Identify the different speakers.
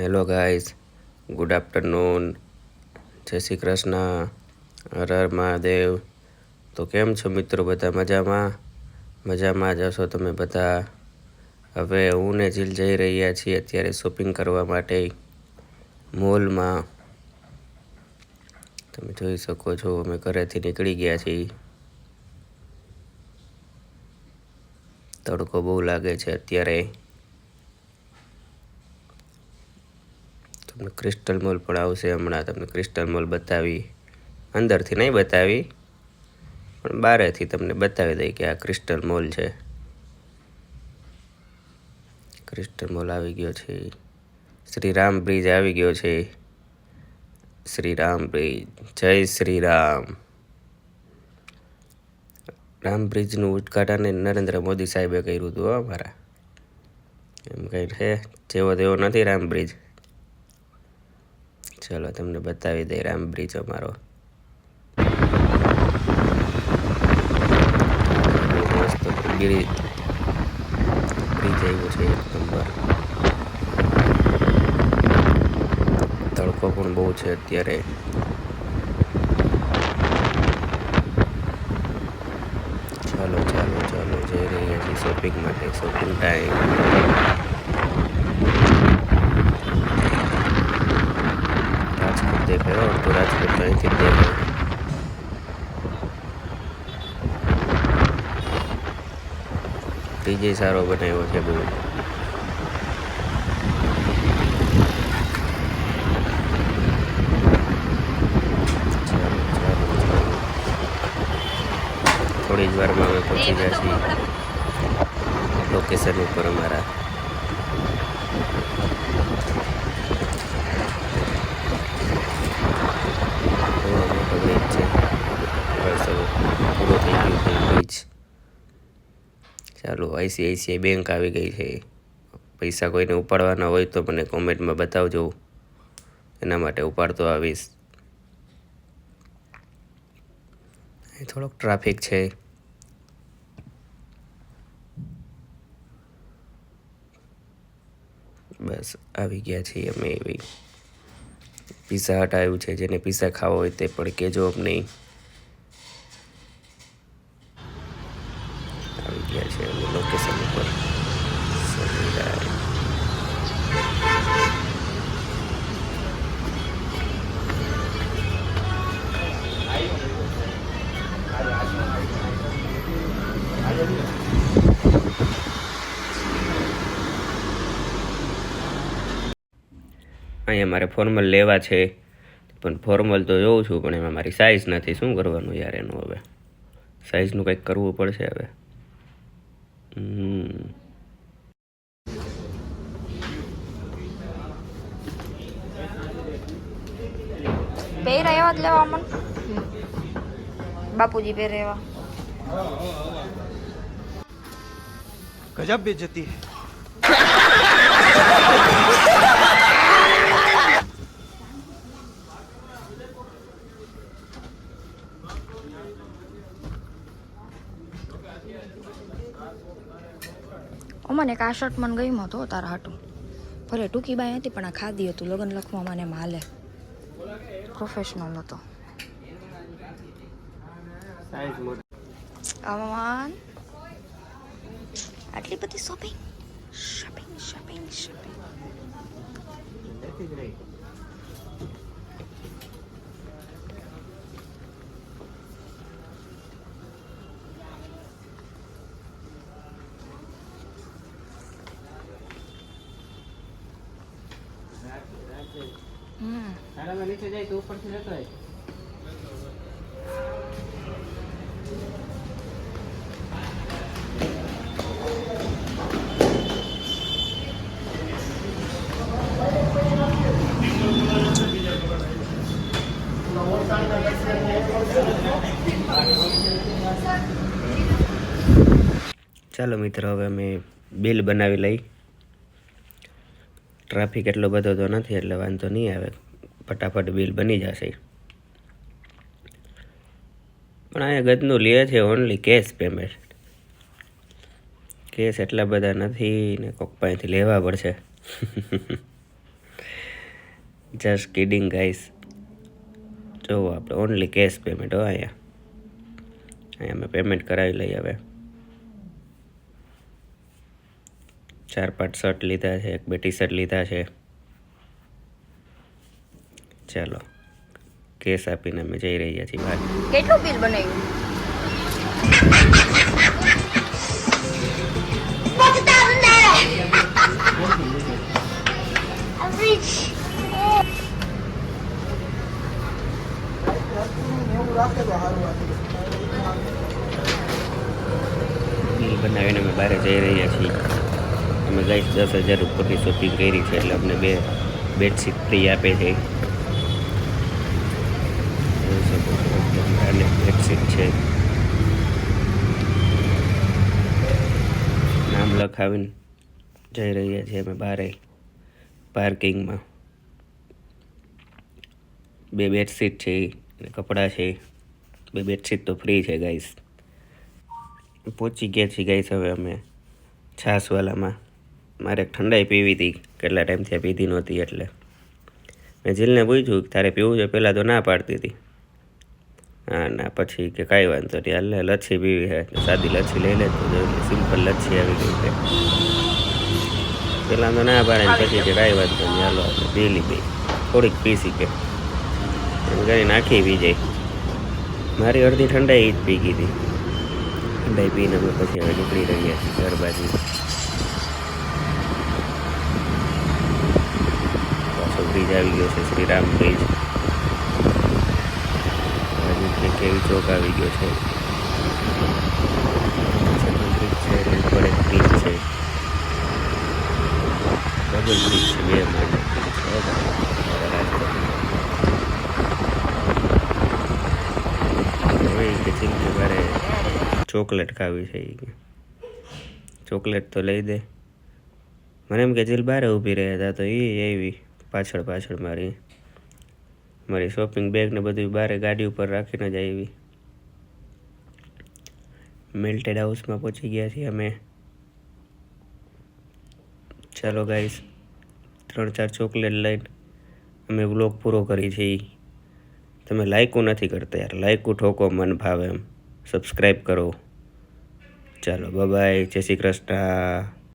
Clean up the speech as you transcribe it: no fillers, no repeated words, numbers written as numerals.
Speaker 1: Hello guys, good afternoon, જય શ્રી કૃષ્ણ, હર હર મહાદેવ. તો કેમ છો મિત્રો? બધા મજામાં જ હશો તમે બધા. હવે હું ને જીલ જઈ રહ્યા છીએ અત્યારે શોપિંગ કરવા માટે મોલમાં. તમે જોઈ શકો છો અમે ઘરેથી નીકળી ગયા છીએ. તડકો બહુ લાગે છે અત્યારે. તમને ક્રિસ્ટલ મોલ પણ આવશે હમણાં. તમને ક્રિસ્ટલ મોલ બતાવી, અંદરથી નહીં બતાવી પણ બહારેથી તમને બતાવી દઈ કે આ ક્રિસ્ટલ મોલ છે. ક્રિસ્ટલ મોલ આવી ગયો છે. શ્રી રામ બ્રિજ આવી ગયો છે. શ્રી રામ બ્રિજ, જય શ્રી રામ. રામ બ્રિજનું ઉદ્ઘાટન નરેન્દ્ર મોદી સાહેબે કર્યું હતું અમારા. એમ કંઈ છે, જેવો તેવો નથી રામ બ્રિજ. ચલો તમને બતાવી દઈ રામ બ્રિજ અમારો. મસ્ત બ્રિજ આવ્યો છે એક નંબર. તડકો પણ બહુ છે અત્યારે. ચાલો જઈ રહ્યા છીએ શોપિંગ માટે. Shopping time. રાજકોટ દેખાય તો રાજકોટ અહીંથી જ દેખાય. ડીજે સારો બનાવ્યો છે બહુ. થોડી જ વારમાં અમે પહોંચી ગયા છીએ લોકેશન ઉપર અમારા. મોટો બ્રિજ છે. બસ હવે પૂરો થઈ ગયો છે બ્રિજ. ચાલો, આઈસીઆઈસીઆઈ બેંક આવી ગઈ છે. પૈસા કોઈને ઉપાડવાના હોય તો મને કોમેન્ટમાં બતાવજો, એના માટે ઉપાડતો આવીશ. થોડોક ટ્રાફિક છે. બસ આવી ગયા છીએ અમે. એવી પીઝા હટ આવ્યું છે. જેને પીઝા ખાવો હોય તે પણ કહેજો અમને. આવી ગયા છે અમે લોકેશન ઉપર. અહીંયા મારે ફોર્મલ લેવા છે, પણ ફોર્મલ તો જોઉં છું પણ એમાં મારી સાઇઝ નથી. શું કરવાનું યાર એનું? હવે સાઇઝનું કંઈક કરવું પડશે હવે.
Speaker 2: પહેરા એવા જ લેવા મન બાપુજી પહેરે એવા.
Speaker 3: ગજબ બેइज्जती है.
Speaker 2: મને એક આ શર્ટ મને ગમ્યો હતો તારા હાટું. ભલે ટૂંકી બાઈ હતી પણ આ ખાદી હતું. લગ્ન લખવા મને એમ હાલે. પ્રોફેશનલ હતો. અમન આટલી બધી શોપિંગ.
Speaker 1: નીચે જાય તો ઉપરથી લેતો હોય. ચાલો મિત્રો, હવે અમે બિલ બનાવી લઈ. ટ્રાફિક એટલો બધો તો નથી એટલે વાંધો નહીં આવે. ફટાફટ બિલ બની જશે. પણ અહીંયા ગજનું લે છે ઓનલી કેશ પેમેન્ટ. કેશ એટલા બધા નથી ને કોક પાસેથી લેવા પડશે. Just kidding guys. જો આપણે ઓનલી કેશ પેમેન્ટ હો અહીંયા મેં પેમેન્ટ કરાવી લઈએ હવે. 4-5 શર્ટ લીધા છે, 1-2 ટી શર્ટ લીધા છે. ચાલો કેસ આપીને અમે જઈ રહ્યા છીએ બહાર.
Speaker 2: કેટલું બિલ બનાવ્યું?
Speaker 1: બિલ બનાવીને અમે બહાર જઈ રહ્યા છીએ. અમે ગાઈસ 10,000 ઉપરની શોપિંગ કરી છે એટલે અમને 2 બેડશીટ ફ્રી આપે છે. અને બેડશીટ છે, નામ લખાવીને જઈ રહ્યા છીએ અમે બહાર પાર્કિંગમાં. 2 બેડશીટ છે અને કપડાં છે. 2 બેડશીટ તો ફ્રી છે ગાઈસ. પહોંચી ગયા છીએ ગાઈસ હવે અમે છાસવાલામાં. મારે ઠંડાઈ પીવી હતી, કેટલા ટાઈમથી આ પીધી નહોતી એટલે મેં જીલને પૂછ્યું તારે પીવું છે, પહેલાં તો ના પાડતી હતી. હા ના, પછી કે કાંઈ વાંધો નહીં, હાલ લચ્છી પીવી છે, સાદી લચ્છી લઈ લે. તો સિમ્પલ લચ્છી આવી ગઈ છે. પહેલાં તો ના પાડે ને પછી કે કાંઈ વાંધો નહીં, હાલો આપણે પી લીધી. થોડીક પીસી કે એમ કરી નાખી પી જાય. મારી અડધી ઠંડાઈ જ પી ગઈ હતી. ઠંડાઈ પીને અમે પછી હવે નીકળી રહ્યા છીએ ઘર બાજુ. પાછો બ્રિજ આવી ગયો છે, શ્રીરામ બ્રિજ. કેવી ચોક આવી ગયો છે. બ્રિજ છે, ઉપર એક બ્રિજ છે, ડબલ બ્રિજ છે, 2 માટે. કે ચિંતા મારે ચોકલેટ ખાવી છે. ચોકલેટ તો લઈ દે. મને એમ કે જીલ બહાર ઊભી રહ્યા હતા તો એ એવી પાછળ મારી શોપિંગ બેગ ને બધું બહાર ગાડી ઉપર રાખીને જ આવી. મેલ્ટેડ હાઉસમાં પહોંચી ગયા છીએ અમે. ચાલો ગાઈસ, 3-4 ચોકલેટ લઈને અમે વ્લોગ પૂરો કરી છીએ. તમે લાઈકો નથી કરતા યાર, લાઈકો ઠોકો, મન ભાવે એમ. સબસ્ક્રાઈબ કરો. ચાલો બાય બાય, જય શ્રી કૃષ્ણ.